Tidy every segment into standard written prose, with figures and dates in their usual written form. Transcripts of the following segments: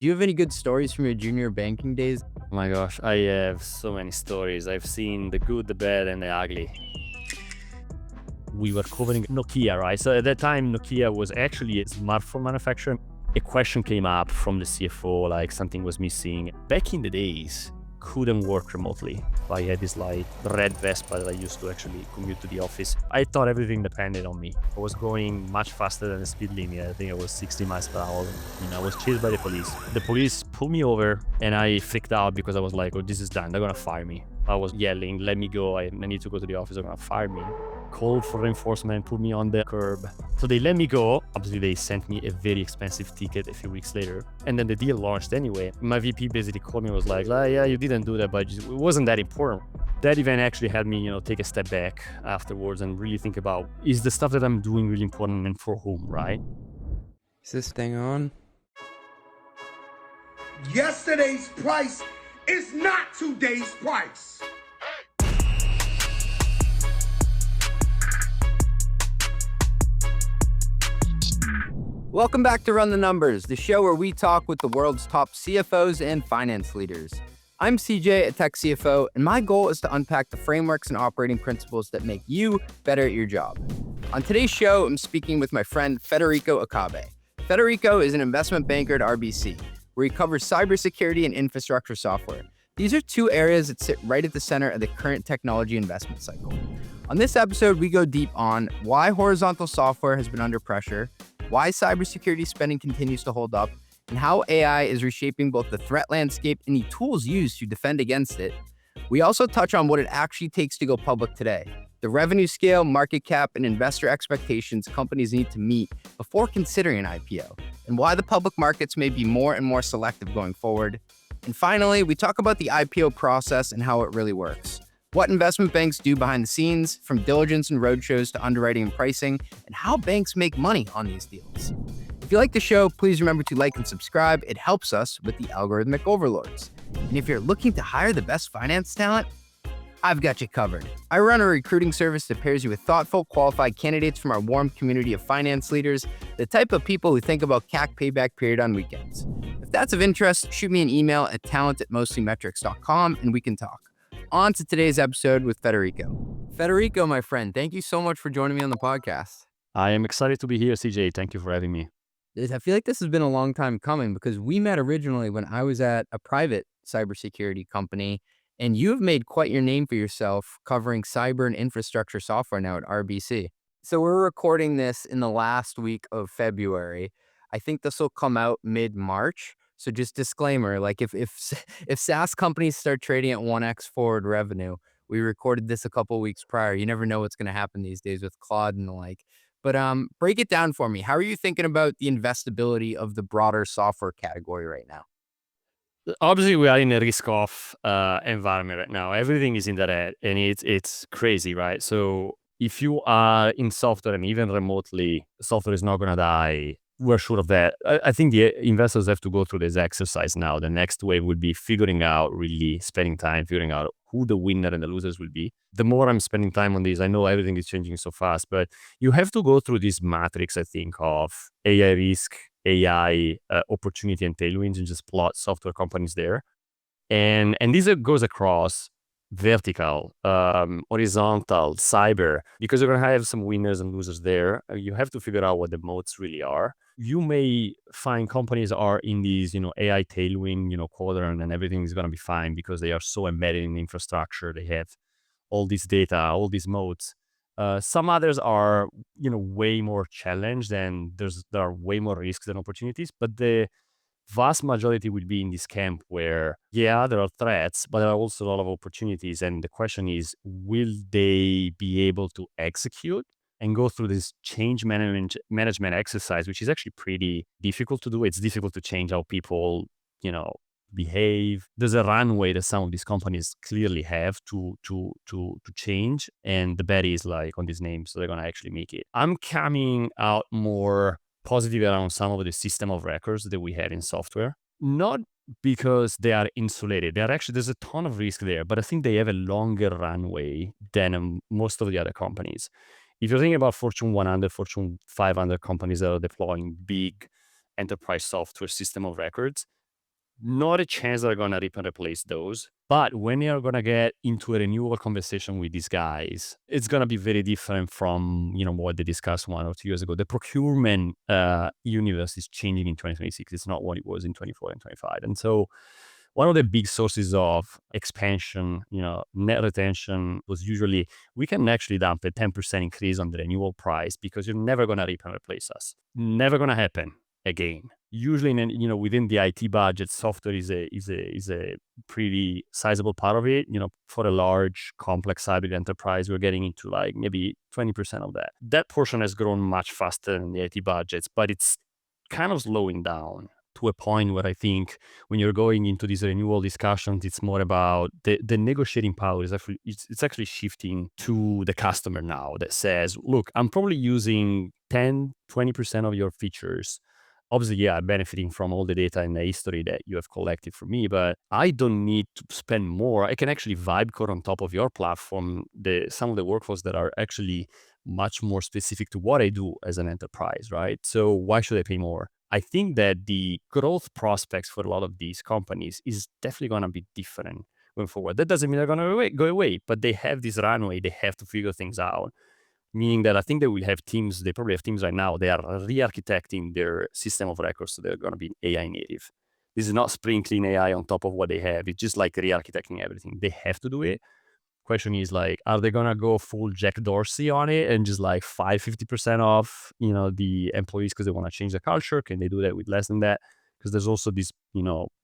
Do you have any good stories from your junior banking days? Oh my gosh, I have so many stories. I've seen the good, the bad, and the ugly. We were covering Nokia, right? So at that time, Nokia was actually a smartphone manufacturer. A question came up from the CFO, like something was missing. Back in the days, couldn't work remotely. I had this like red Vespa that I used to actually commute to the office. I thought everything depended on me. I was going much faster than the speed limit. I think I was 60 miles per hour. I was chased by the police. The police pulled me over and I freaked out because I was like, oh, this is done. They're gonna fire me. I was yelling, let me go. I need to go to the office. They're gonna fire me. Called for reinforcement, put me on the curb. So they let me go. Obviously, they sent me a very expensive ticket a few weeks later. And then the deal launched anyway. My VP basically called me and was like, yeah, you didn't do that, but it wasn't that important. That event actually had me, take a step back afterwards and really think about, is the stuff that I'm doing really important and for whom, right? Is this thing on? Yesterday's price is not today's price. Welcome back to Run the Numbers, the show where we talk with the world's top CFOs and finance leaders. I'm CJ, a tech CFO, and my goal is to unpack the frameworks and operating principles that make you better at your job. On today's show, I'm speaking with my friend Federico Acabbi. Federico is an investment banker at RBC, where he covers cybersecurity and infrastructure software. These are two areas that sit right at the center of the current technology investment cycle. On this episode, we go deep on why horizontal software has been under pressure, why cybersecurity spending continues to hold up, and how AI is reshaping both the threat landscape and the tools used to defend against it. We also touch on what it actually takes to go public today, the revenue scale, market cap, and investor expectations companies need to meet before considering an IPO, and why the public markets may be more and more selective going forward. And finally, we talk about the IPO process and how it really works. What investment banks do behind the scenes, from diligence and roadshows to underwriting and pricing, and how banks make money on these deals. If you like the show, please remember to like and subscribe. It helps us with the algorithmic overlords. And if you're looking to hire the best finance talent, I've got you covered. I run a recruiting service that pairs you with thoughtful, qualified candidates from our warm community of finance leaders, the type of people who think about CAC payback period on weekends. If that's of interest, shoot me an email at talent@mostlymetrics.com and we can talk. On to today's episode with Federico. Federico, my friend, thank you so much for joining me on the podcast. I am excited to be here, CJ. Thank you for having me. I feel like this has been a long time coming because we met originally when I was at a private cybersecurity company, and you've made quite your name for yourself covering cyber and infrastructure software now at RBC. So we're recording this in the last week of February. I think this will come out mid-March. So just disclaimer, like if SaaS companies start trading at 1x forward revenue, we recorded this a couple of weeks prior. You never know what's going to happen these days with Claude and the like. But break it down for me. How are you thinking about the investability of the broader software category right now? Obviously, we are in a risk-off environment right now. Everything is in the red, and it's crazy, right? So if you are in software and even remotely, software is not going to die. We're sure of that. I think the investors have to go through this exercise now. The next wave would be figuring out, really spending time figuring out who the winner and the losers will be. The more I'm spending time on this, I know everything is changing so fast, but you have to go through this matrix, I think, of AI risk, AI opportunity and tailwinds, and just plot software companies there. And this goes across vertical, horizontal, cyber, because you're going to have some winners and losers there. You have to figure out what the moats really are. You may find companies are in these, AI tailwind, quadrant, and everything is going to be fine because they are so embedded in infrastructure. They have all this data, all these moats. Some others are, way more challenged, and there are way more risks than opportunities. But the vast majority will be in this camp where, there are threats, but there are also a lot of opportunities. And the question is, will they be able to execute and go through this change management exercise, which is actually pretty difficult to do. It's difficult to change how people, behave. There's a runway that some of these companies clearly have to change. And the bet is like on these names, so they're going to actually make it. I'm coming out more positive around some of the system of records that we have in software, not because they are insulated. There's a ton of risk there, but I think they have a longer runway than most of the other companies. If you're thinking about Fortune 100, Fortune 500 companies that are deploying big enterprise software system of records, not a chance they're going to rip and replace those. But when you're going to get into a renewal conversation with these guys, it's going to be very different from, what they discussed 1 or 2 years ago. The procurement universe is changing in 2026. It's not what it was in 24 and 25. And so one of the big sources of expansion, net retention was usually we can actually dump a 10% increase on the renewal price because you're never going to rip and replace us. Never going to happen again. Usually, within the IT budget, software is a pretty sizable part of it. For a large, complex hybrid enterprise, we're getting into like maybe 20% of that. That portion has grown much faster than the IT budgets, but it's kind of slowing down to a point where I think when you're going into these renewal discussions, it's more about the negotiating power is actually it's actually shifting to the customer now that says, look, I'm probably using 10, 20% of your features. Obviously, yeah, I'm benefiting from all the data and the history that you have collected from me, but I don't need to spend more. I can actually vibe code on top of your platform, some of the workflows that are actually much more specific to what I do as an enterprise, right? So why should I pay more? I think that the growth prospects for a lot of these companies is definitely going to be different going forward. That doesn't mean they're going to go away, but they have this runway. They have to figure things out. Meaning that I think they will have teams, they probably have teams right now, they are re-architecting their system of records, so they're going to be AI native. This is not sprinkling AI on top of what they have. It's just like re-architecting everything. They have to do it. Question is like, are they going to go full Jack Dorsey on it and just like 50% off, the employees because they want to change the culture? Can they do that with less than that? Because there's also this,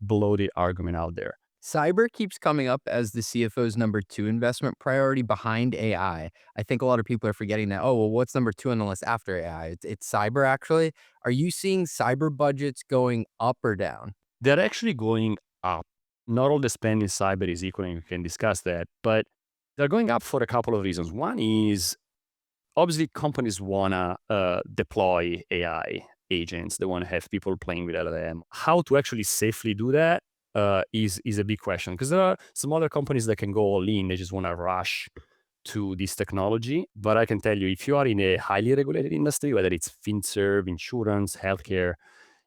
bloated argument out there. Cyber keeps coming up as the CFO's number 2 investment priority behind AI. I think a lot of people are forgetting that, oh, well, what's number 2 on the list after AI? It's cyber, actually. Are you seeing cyber budgets going up or down? They're actually going up. Not all the spend in cyber is equal, and we can discuss that, but they're going up for a couple of reasons. One is, obviously, companies want to deploy AI agents. They want to have people playing with LLM. How to actually safely do that is a big question, because there are some other companies that can go all in. They just want to rush to this technology. But I can tell you, if you are in a highly regulated industry, whether it's FinServ, insurance, healthcare,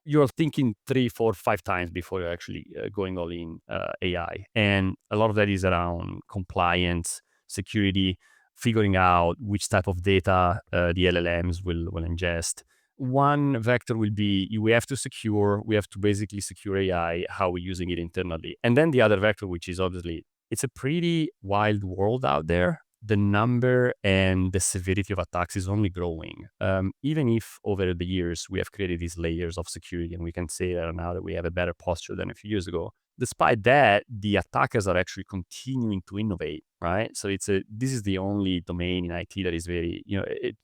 you're thinking 3, 4, 5 times before you're actually going all in AI. And a lot of that is around compliance, security, figuring out which type of data the LLMs will ingest. One vector will be we have to basically secure AI, how we're using it internally. And then the other vector, which is obviously, it's a pretty wild world out there. The number and the severity of attacks is only growing. Even if over the years we have created these layers of security, and we can say that now that we have a better posture than a few years ago, despite that, the attackers are actually continuing to innovate, right? So this is the only domain in IT that is very,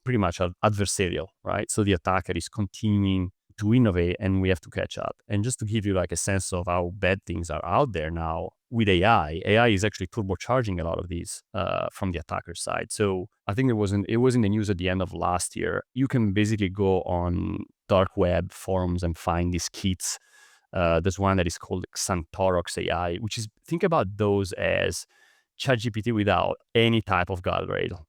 pretty much adversarial, right? So the attacker is continuing to innovate, and we have to catch up. And just to give you like a sense of how bad things are out there now with AI is actually turbocharging a lot of these from the attacker side. So I think it was in the news at the end of last year. You can basically go on dark web forums and find these kits. There's one that is called Xantorox AI, which is, think about those as ChatGPT without any type of guardrail.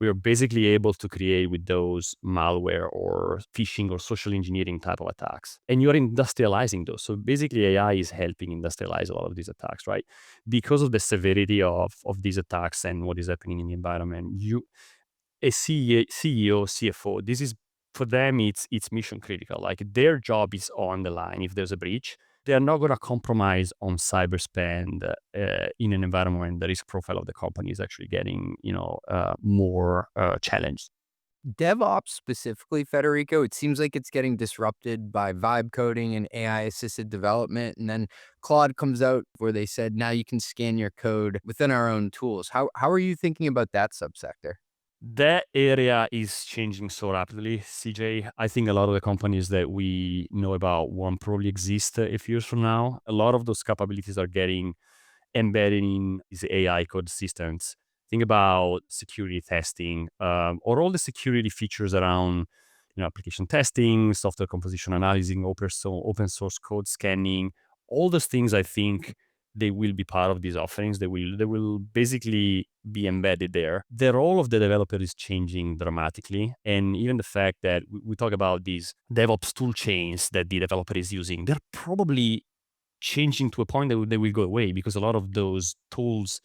We are basically able to create with those malware or phishing or social engineering type of attacks. And you're industrializing those. So basically AI is helping industrialize a lot of these attacks, right? Because of the severity of these attacks and what is happening in the environment, a CEO, CFO, this is, for them, it's mission critical. Like, their job is on the line if there's a breach. They are not going to compromise on cyber spend in an environment when the risk profile of the company is actually getting, more challenged. DevOps specifically, Federico, it seems like it's getting disrupted by vibe coding and AI-assisted development. And then Claude comes out where they said, now you can scan your code within our own tools. How are you thinking about that subsector? That area is changing so rapidly, CJ. I think a lot of the companies that we know about won't probably exist a few years from now. A lot of those capabilities are getting embedded in these AI code systems. Think about security testing, or all the security features around, application testing, software composition analysis, open source code scanning. All those things, I think, they will be part of these offerings. They will basically be embedded there. The role of the developer is changing dramatically. And even the fact that we talk about these DevOps tool chains that the developer is using, they're probably changing to a point that they will go away, because a lot of those tools,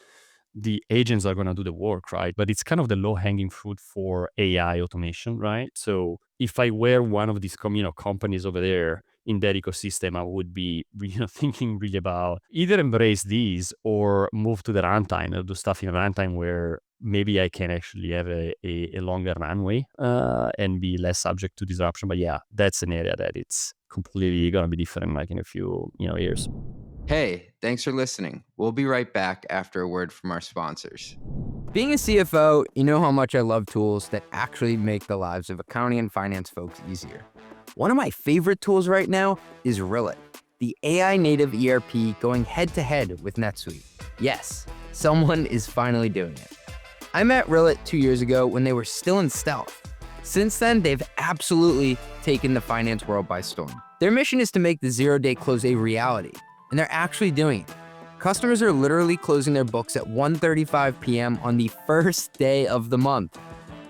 the agents are going to do the work, right? But it's kind of the low-hanging fruit for AI automation, right? So if I were one of these companies over there in that ecosystem, I would be thinking really about either embrace these or move to the runtime, or do stuff in runtime where maybe I can actually have a longer runway and be less subject to disruption. But yeah, that's an area that it's completely going to be different like in a few years. Hey, thanks for listening. We'll be right back after a word from our sponsors. Being a CFO, you know how much I love tools that actually make the lives of accounting and finance folks easier. One of my favorite tools right now is Rillet, the AI native ERP going head-to-head with NetSuite. Yes, someone is finally doing it. I met Rillet 2 years ago when they were still in stealth. Since then, they've absolutely taken the finance world by storm. Their mission is to make the zero-day close a reality, and they're actually doing it. Customers are literally closing their books at 1:35 p.m. on the first day of the month.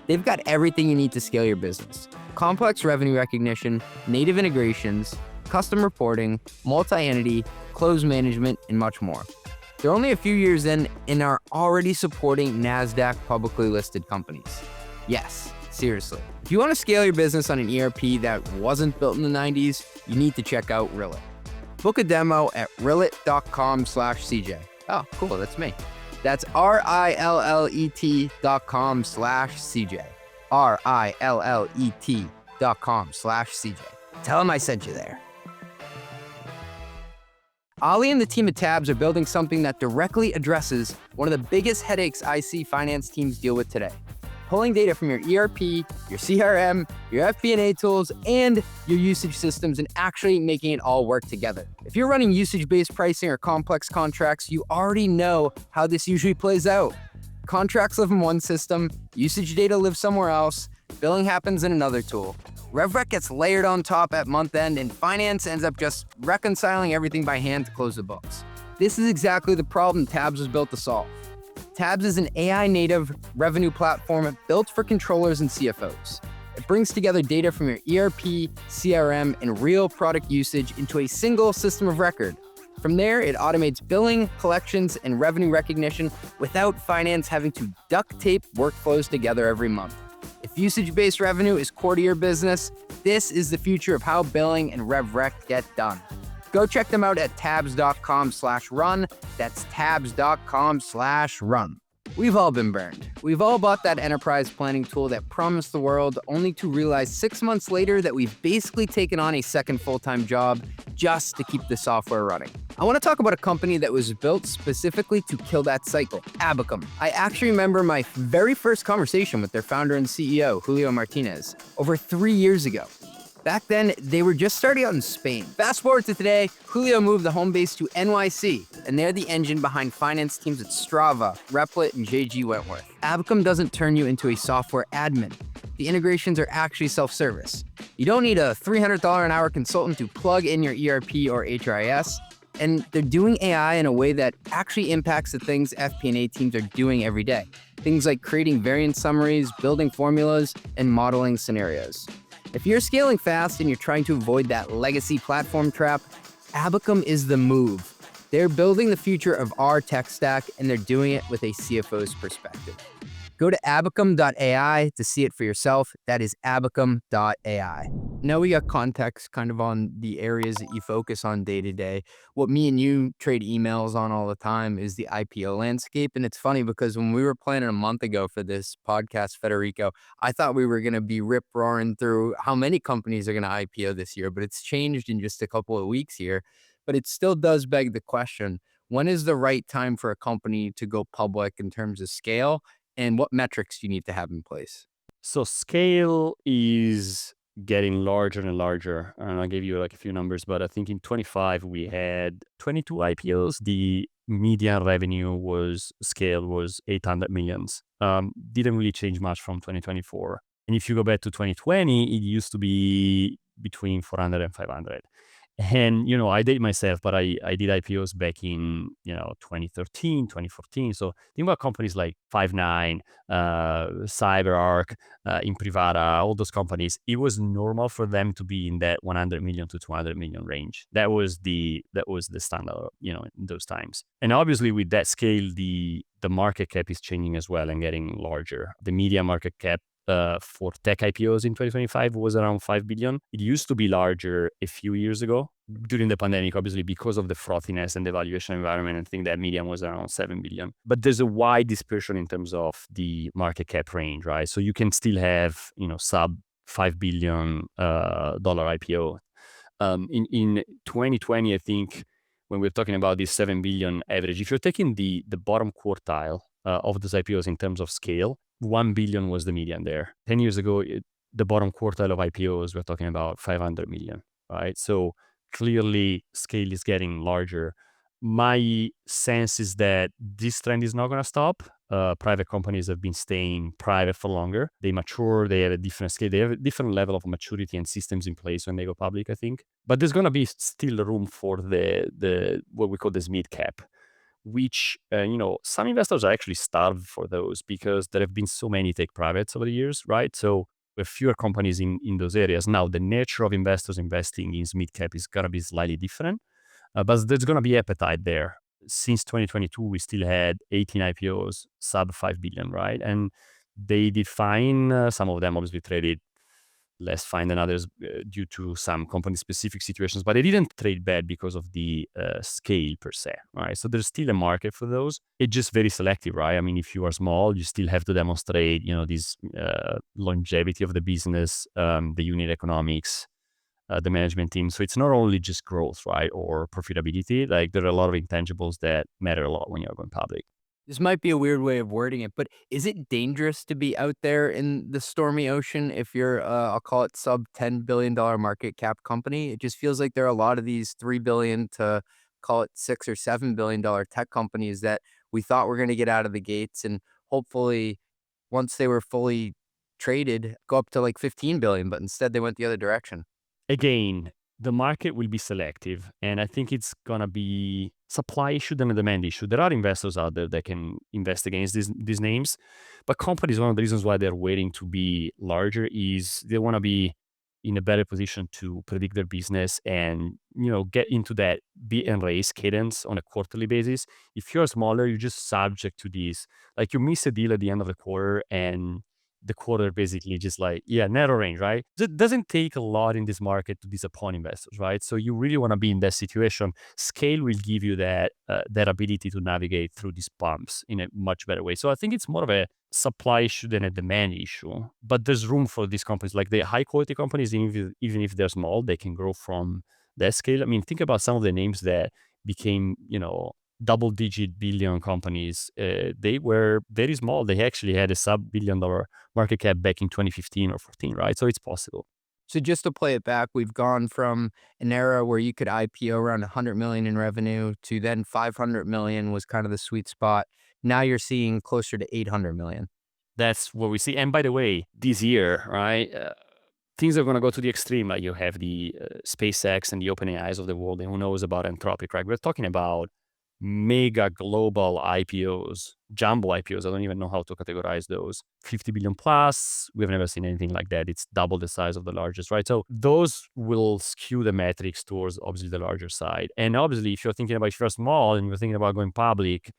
They've got everything you need to scale your business: complex revenue recognition, native integrations, custom reporting, multi-entity, close management, and much more. They're only a few years in and are already supporting NASDAQ publicly listed companies. Yes, seriously. If you want to scale your business on an ERP that wasn't built in the 90s, you need to check out Rillet. Book a demo at rillet.com/CJ. Oh, cool, that's me. That's RILLET.com/CJ. RILLET.com/CJ. Tell them I sent you there. Ali and the team at Tabs are building something that directly addresses one of the biggest headaches I see finance teams deal with today: pulling data from your ERP, your CRM, your FP&A tools, and your usage systems, and actually making it all work together. If you're running usage-based pricing or complex contracts, you already know how this usually plays out. Contracts live in one system, usage data lives somewhere else, billing happens in another tool. RevRec gets layered on top at month end, and finance ends up just reconciling everything by hand to close the books. This is exactly the problem Tabs was built to solve. Tabs is an AI-native revenue platform built for controllers and CFOs. It brings together data from your ERP, CRM, and real product usage into a single system of record. From there, it automates billing, collections, and revenue recognition without finance having to duct tape workflows together every month. If usage-based revenue is core to your business, this is the future of how billing and RevRec get done. Go check them out at tabs.com/run. That's tabs.com/run. We've all been burned. We've all bought that enterprise planning tool that promised the world, only to realize 6 months later that we've basically taken on a second full-time job just to keep the software running. I want to talk about a company that was built specifically to kill that cycle: Abacum. I actually remember my very first conversation with their founder and CEO, Julio Martinez, over 3 years ago. Back then, they were just starting out in Spain. Fast forward to today, Julio moved the home base to NYC, and they're the engine behind finance teams at Strava, Replit, and JG Wentworth. Abacum doesn't turn you into a software admin. The integrations are actually self-service. You don't need a $300 an hour consultant to plug in your ERP or HRIS, and they're doing AI in a way that actually impacts the things FP&A teams are doing every day. Things like creating variance summaries, building formulas, and modeling scenarios. If you're scaling fast and you're trying to avoid that legacy platform trap, Abacum is the move. They're building the future of our tech stack, and they're doing it with a CFO's perspective. Go to abacum.ai to see it for yourself. That is abacum.ai. Now we got context kind of on the areas that you focus on day to day. What me and you trade emails on all the time is the IPO landscape. And it's funny because when we were planning a month ago for this podcast, Federico, I thought we were going to be rip-roaring through how many companies are going to IPO this year, but it's changed in just a couple of weeks here. But it still does beg the question: when is the right time for a company to go public in terms of scale, and what metrics do you need to have in place? So scale is getting larger and larger. And I'll give you like a few numbers, but I think in 25 we had 22 IPOs. The median revenue was 800 millions. Didn't really change much from 2024. And if you go back to 2020, it used to be between 400 and 500. And, I did myself, but I did IPOs back in, 2013, 2014. So think about companies like Five9, CyberArk, Imprivata, all those companies. It was normal for them to be in that 100 million to 200 million range. That was the standard, in those times. And obviously with that scale, the market cap is changing as well and getting larger. The media market cap for tech IPOs in 2025 was around 5 billion. It used to be larger a few years ago during the pandemic, obviously, because of the frothiness and the valuation environment. I think that median was around 7 billion. But there's a wide dispersion in terms of the market cap range, right? So you can still have, sub $5 billion dollar IPO. In 2020, I think, when we're talking about this 7 billion average, if you're taking the bottom quartile of those IPOs in terms of scale, 1 billion was the median there. 10 years ago, the bottom quartile of IPOs, we're talking about 500 million, right? So clearly scale is getting larger. My sense is that this trend is not going to stop. Private companies have been staying private for longer. They mature, they have a different scale, they have a different level of maturity and systems in place when they go public, I think. But there's going to be still room for the what we call this mid cap, which, some investors are actually starved for those because there have been so many take privates over the years, right? So with fewer companies in those areas. Now, the nature of investors investing in mid cap is going to be slightly different, but there's going to be appetite there. Since 2022, we still had 18 IPOs, sub 5 billion, right? And they did fine. Some of them obviously traded less fine than others due to some company-specific situations, but they didn't trade bad because of the scale per se, right? So there's still a market for those. It's just very selective, right? I mean, if you are small, you still have to demonstrate, this longevity of the business, the unit economics, the management team. So it's not only just growth, right, or profitability. Like, there are a lot of intangibles that matter a lot when you're going public. This might be a weird way of wording it, but is it dangerous to be out there in the stormy ocean if you're, I'll call it sub $10 billion market cap company? It just feels like there are a lot of these 3 billion to call it $6 or $7 billion tech companies that we thought were going to get out of the gates, and hopefully once they were fully traded, go up to like 15 billion, but instead they went the other direction. Again, the market will be selective, and I think it's gonna be supply issue than a demand issue. There are investors out there that can invest against these names, but companies, one of the reasons why they're waiting to be larger is they want to be in a better position to predict their business and, get into that beat and raise cadence on a quarterly basis. If you're smaller, you're just subject to these. Like, you miss a deal at the end of the quarter, and the quarter basically just like, narrow range, right? It doesn't take a lot in this market to disappoint investors, right? So you really want to be in that situation. Scale will give you that ability to navigate through these bumps in a much better way. So I think it's more of a supply issue than a demand issue. But there's room for these companies, like the high quality companies, even if they're small, they can grow from that scale. I mean, think about some of the names that became, double-digit billion companies. They were very small. They actually had a sub-billion dollar market cap back in 2015 or 14, right? So it's possible. So just to play it back, we've gone from an era where you could IPO around 100 million in revenue to then 500 million was kind of the sweet spot. Now you're seeing closer to 800 million. That's what we see. And by the way, this year, right, things are going to go to the extreme. Like, you have the SpaceX and the OpenAIs of the world, and who knows about Anthropic, right? We're talking about mega global IPOs, jumbo IPOs. I don't even know how to categorize those. 50 billion plus. We've never seen anything like that. It's double the size of the largest, right? So those will skew the metrics towards obviously the larger side. And obviously, if you're small and you're thinking about going public,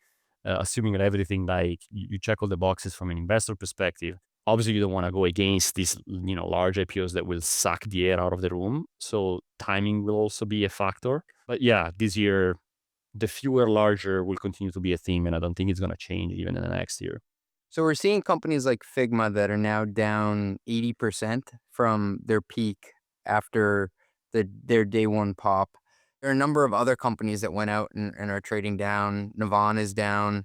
assuming that everything, like, you check all the boxes from an investor perspective, obviously you don't want to go against these, large IPOs that will suck the air out of the room. So timing will also be a factor. But yeah, this year, the fewer larger will continue to be a theme, and I don't think it's going to change even in the next year. So we're seeing companies like Figma that are now down 80% from their peak after their day one pop. There are a number of other companies that went out and are trading down. Navan is down,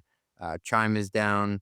Chime is down,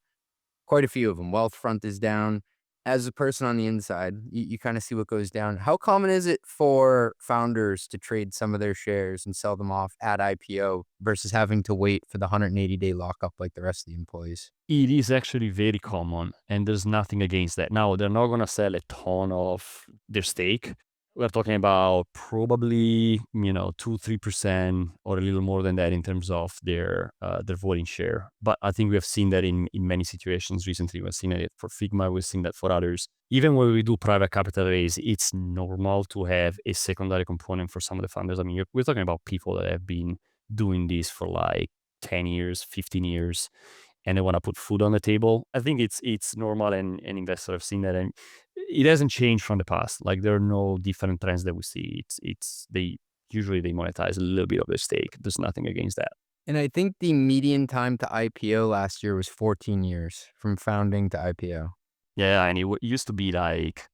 quite a few of them. Wealthfront is down. As a person on the inside, you kind of see what goes down. How common is it for founders to trade some of their shares and sell them off at IPO versus having to wait for the 180-day lockup like the rest of the employees? It is actually very common, and there's nothing against that. Now, they're not going to sell a ton of their stake. we're talking about probably 2-3% or a little more than that in terms of their voting share. But I think we have seen that in many situations recently. We've seen it for Figma, we've seen that for others. Even when we do private capital raise, it's normal to have a secondary component for some of the founders. I mean, we're talking about people that have been doing this for like 10 years, 15 years, and they want to put food on the table. I think it's normal, and investors have seen that, and it hasn't changed from the past. Like, there are no different trends that we see. It's they usually they monetize a little bit of their stake. There's nothing against that. And I think the median time to IPO last year was 14 years from founding to IPO. Yeah, and it used to be like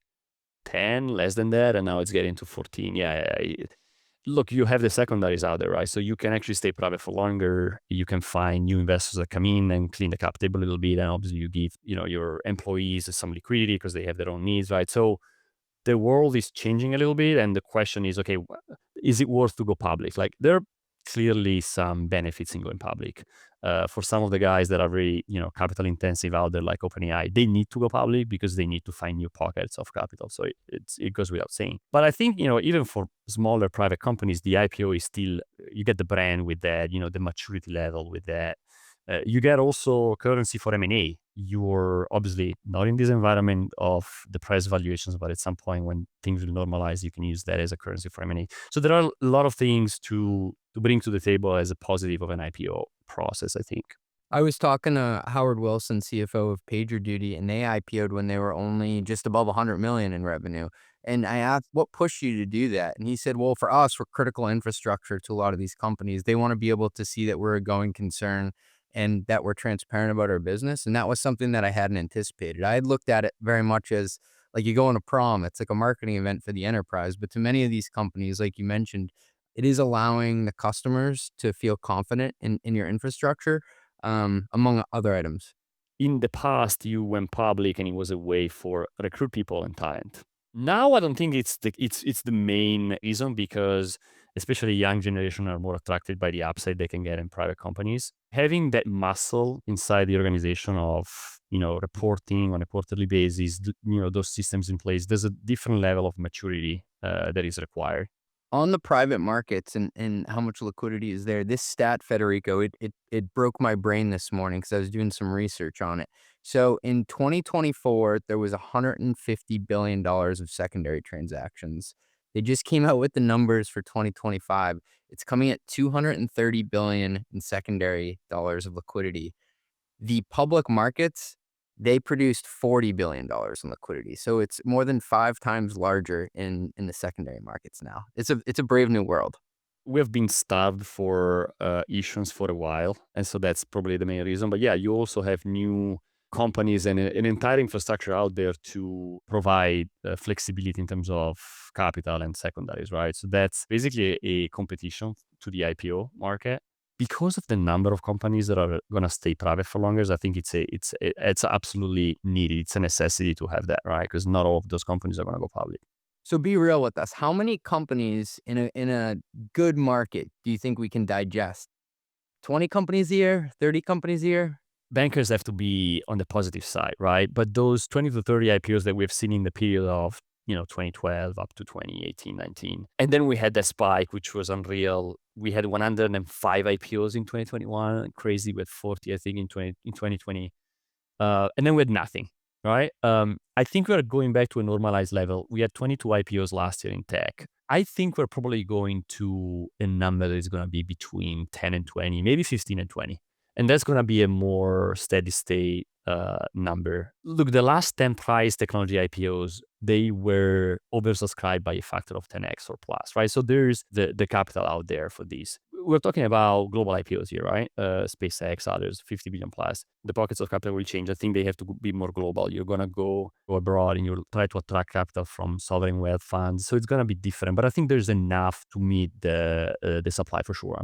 10, less than that, and now it's getting to 14. Look, you have the secondaries out there, right? So you can actually stay private for longer. You can find new investors that come in and clean the cap table a little bit, and obviously you give your employees some liquidity because they have their own needs, right? So the world is changing a little bit, and the question is, okay, is it worth to go public? Like, there are clearly some benefits in going public. For some of the guys that are very, capital intensive out there, like OpenAI, they need to go public because they need to find new pockets of capital. So it goes without saying. But I think, even for smaller private companies, the IPO is still, you get the brand with that, the maturity level with that. You get also currency for M&A. You're obviously not in this environment of the price valuations, but at some point when things will normalize, you can use that as a currency for M&A. So there are a lot of things to bring to the table as a positive of an IPO process, I think. I was talking to Howard Wilson, CFO of PagerDuty, and they IPO'd when they were only just above 100 million in revenue. And I asked, what pushed you to do that? And he said, well, for us, we're critical infrastructure to a lot of these companies. They want to be able to see that we're a going concern and that we're transparent about our business. And that was something that I hadn't anticipated. I had looked at it very much as like you go on a prom, it's like a marketing event for the enterprise. But to many of these companies, like you mentioned, it is allowing the customers to feel confident in your infrastructure, among other items. In the past, you went public and it was a way for recruit people and talent. Now, I don't think it's the main reason, because especially young generation are more attracted by the upside they can get in private companies. Having that muscle inside the organization of, reporting on a quarterly basis, those systems in place, there's a different level of maturity that is required. On the private markets and how much liquidity is there, this stat, Federico, it broke my brain this morning because I was doing some research on it. So in 2024, there was $150 billion of secondary transactions. They just came out with the numbers for 2025. It's coming at $230 billion in secondary dollars of liquidity. The public markets, they produced $40 billion in liquidity. So it's more than 5 times larger in the secondary markets now. It's a brave new world. We have been starved for issuance for a while, and so that's probably the main reason. But yeah, you also have new companies and an entire infrastructure out there to provide flexibility in terms of capital and secondaries, right? So that's basically a competition to the IPO market. Because of the number of companies that are going to stay private for longer, I think it's absolutely needed. It's a necessity to have that, right? Because not all of those companies are going to go public. So be real with us. How many companies in a good market do you think we can digest? 20 companies a year? 30 companies a year? Bankers have to be on the positive side, right? But those 20 to 30 IPOs that we've seen in the period of 2012 up to 2018, 19. And then we had that spike, which was unreal. We had 105 IPOs in 2021, crazy, with 40, I think, in 2020. And then we had nothing, right? I think we're going back to a normalized level. We had 22 IPOs last year in tech. I think we're probably going to a number that is going to be between 10 and 20, maybe 15 and 20. And that's going to be a more steady state number. Look, the last 10 price technology IPOs, they were oversubscribed by a factor of 10x or plus, right? So there's the capital out there for these. We're talking about global IPOs here, right? SpaceX, others, 50 billion plus. The pockets of capital will change. I think they have to be more global. You're going to go abroad and you'll try to attract capital from sovereign wealth funds. So it's going to be different. But I think there's enough to meet the supply for sure.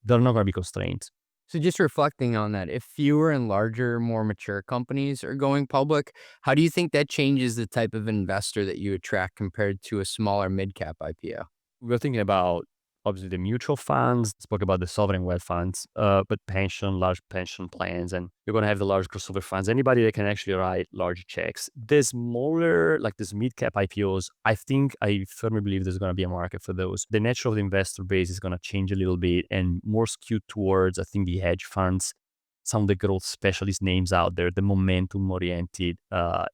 They're not going to be constrained. So just reflecting on that, if fewer and larger, more mature companies are going public, how do you think that changes the type of investor that you attract compared to a smaller mid-cap IPO? We're thinking about obviously the mutual funds, spoke about the sovereign wealth funds, but large pension plans, and you're going to have the large crossover funds, anybody that can actually write large checks. The smaller, like this mid-cap IPOs, I firmly believe there's going to be a market for those. The nature of the investor base is going to change a little bit and more skewed towards, I think, the hedge funds, some of the growth specialist names out there, the momentum-oriented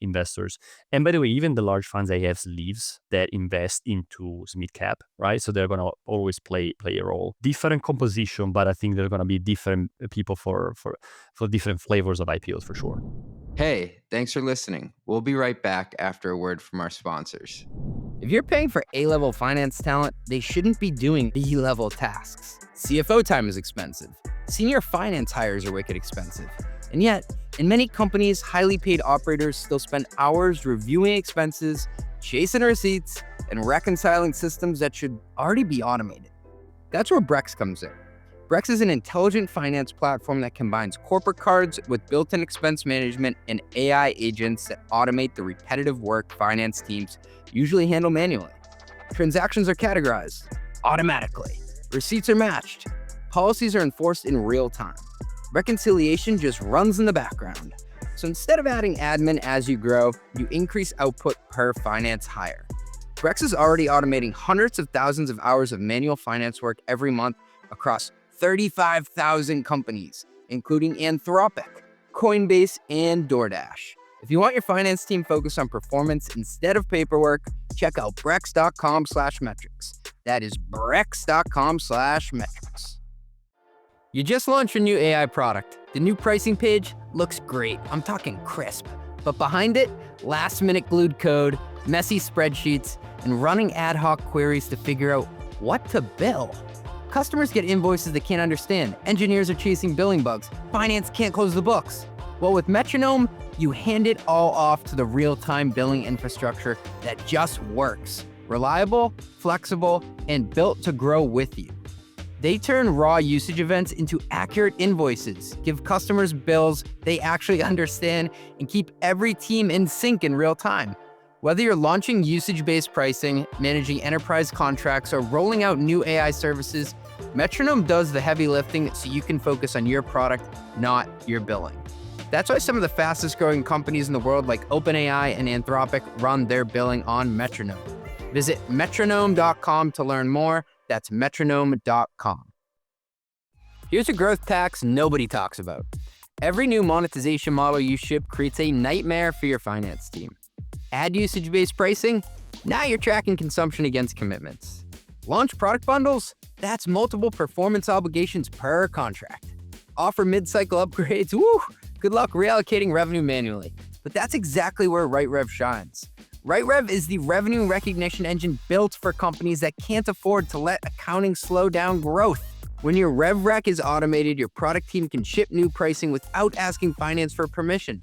investors. And by the way, even the large funds, they have sleeves that invest into mid-cap, right? So they're going to always play a role. Different composition, but I think there are going to be different people for different flavors of IPOs for sure. Hey, thanks for listening. We'll be right back after a word from our sponsors. If you're paying for A-level finance talent, they shouldn't be doing B-level tasks. CFO time is expensive. Senior finance hires are wicked expensive. And yet, in many companies, highly paid operators still spend hours reviewing expenses, chasing receipts, and reconciling systems that should already be automated. That's where Brex comes in. Brex is an intelligent finance platform that combines corporate cards with built-in expense management and AI agents that automate the repetitive work finance teams usually handle manually. Transactions are categorized automatically. Receipts are matched. Policies are enforced in real time. Reconciliation just runs in the background. So instead of adding admin as you grow, you increase output per finance hire. Brex is already automating hundreds of thousands of hours of manual finance work every month across 35,000 companies, including Anthropic, Coinbase, and DoorDash. If you want your finance team focused on performance instead of paperwork, check out brex.com/metrics. That is brex.com/metrics. You just launched your new AI product. The new pricing page looks great. I'm talking crisp. But behind it, last-minute glued code, messy spreadsheets, and running ad hoc queries to figure out what to bill. Customers get invoices they can't understand. Engineers are chasing billing bugs. Finance can't close the books. Well, with Metronome, you hand it all off to the real-time billing infrastructure that just works. Reliable, flexible, and built to grow with you. They turn raw usage events into accurate invoices, give customers bills they actually understand, and keep every team in sync in real time. Whether you're launching usage-based pricing, managing enterprise contracts, or rolling out new AI services, Metronome does the heavy lifting so you can focus on your product, not your billing. That's why some of the fastest growing companies in the world like OpenAI and Anthropic run their billing on Metronome. Visit metronome.com to learn more. That's metronome.com. Here's a growth tax nobody talks about. Every new monetization model you ship creates a nightmare for your finance team. Add usage-based pricing? Now you're tracking consumption against commitments. Launch product bundles? That's multiple performance obligations per contract. Offer mid-cycle upgrades? Woo! Good luck reallocating revenue manually. But that's exactly where RightRev shines. RightRev is the revenue recognition engine built for companies that can't afford to let accounting slow down growth. When your rev rec is automated, your product team can ship new pricing without asking finance for permission.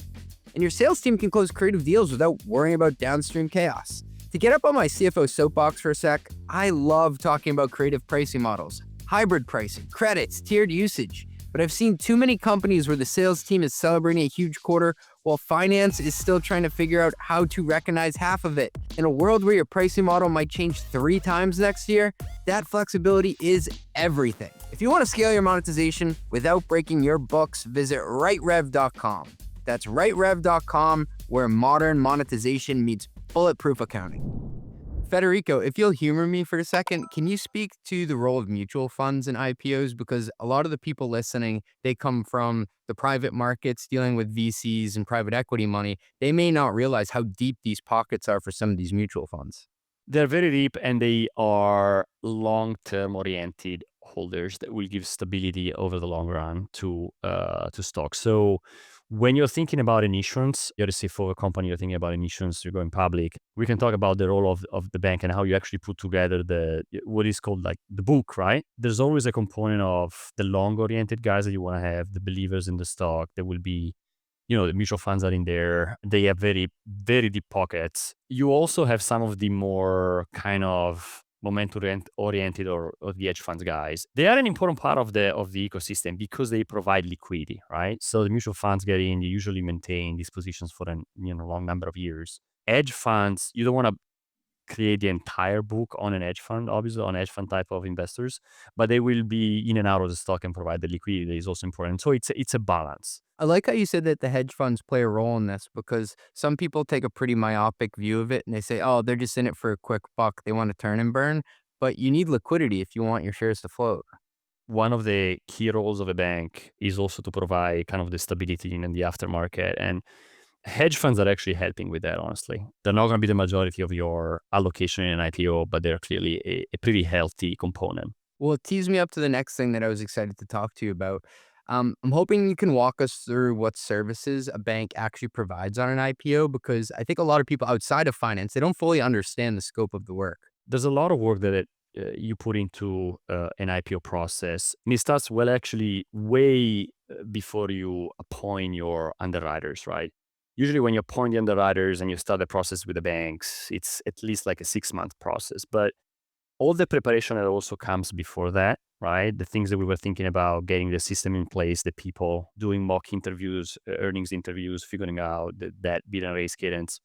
And your sales team can close creative deals without worrying about downstream chaos. To get up on my CFO soapbox for a sec, I love talking about creative pricing models, hybrid pricing, credits, tiered usage. But I've seen too many companies where the sales team is celebrating a huge quarter while finance is still trying to figure out how to recognize half of it. In a world where your pricing model might change 3 times next year, that flexibility is everything. If you want to scale your monetization without breaking your books, visit RightRev.com. That's RightRev.com, where modern monetization meets bulletproof accounting. Federico, if you'll humor me for a second, can you speak to the role of mutual funds in IPOs? Because a lot of the people listening, they come from the private markets dealing with VCs and private equity money. They may not realize how deep these pockets are for some of these mutual funds. They're very deep and they are long-term oriented holders that will give stability over the long run to stocks. So when you're thinking about an issuance, you're a CFO of a company, you're thinking about an issuance, you're going public, we can talk about the role of the bank and how you actually put together what is called like the book, right? There's always a component of the long-oriented guys that you want to have, the believers in the stock. There will be, the mutual funds are in there. They have very, very deep pockets. You also have some of the more kind of momentum-oriented or the hedge funds guys. They are an important part of the ecosystem because they provide liquidity, right? So the mutual funds get in, they usually maintain these positions for a long number of years. Hedge funds, you don't want to create the entire book on an hedge fund, obviously on hedge fund type of investors, but they will be in and out of the stock and provide the liquidity that is also important. So it's a balance. I like how you said that the hedge funds play a role in this, because some people take a pretty myopic view of it and they say, oh, they're just in it for a quick buck. They want to turn and burn, but you need liquidity if you want your shares to float. One of the key roles of a bank is also to provide kind of the stability in the aftermarket. And hedge funds are actually helping with that, honestly. They're not going to be the majority of your allocation in an IPO, but they're clearly a pretty healthy component. Well, it tees me up to the next thing that I was excited to talk to you about. I'm hoping you can walk us through what services a bank actually provides on an IPO, because I think a lot of people outside of finance, they don't fully understand the scope of the work. There's a lot of work that you put into an IPO process. And it starts, well, actually, way before you appoint your underwriters, right? Usually when you appoint the underwriters and you start the process with the banks, it's at least like a 6-month process. But all the preparation that also comes before that, right? The things that we were thinking about, getting the system in place, the people doing mock interviews, earnings interviews, figuring out that bid and raise cadence.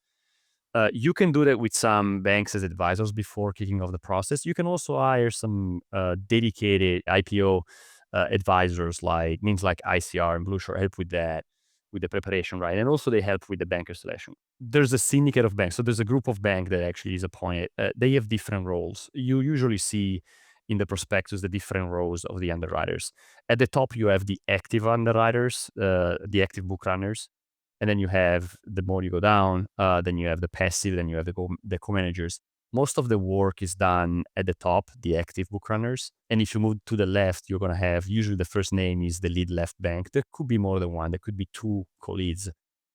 You can do that with some banks as advisors before kicking off the process. You can also hire some dedicated IPO advisors, like names like ICR and Blueshore, help with that, with the preparation, right? And also they help with the banker selection. There's a syndicate of banks. So there's a group of banks that actually is appointed. They have different roles. You usually see in the prospectus the different roles of the underwriters. At the top, you have the active underwriters, the active book runners. And then you have, the more you go down, then you have the passive, then you have the co-managers. Most of the work is done at the top, the active book runners. And if you move to the left, you're going to have, usually the first name is the lead left bank. There could be more than one. There could be two co-leads.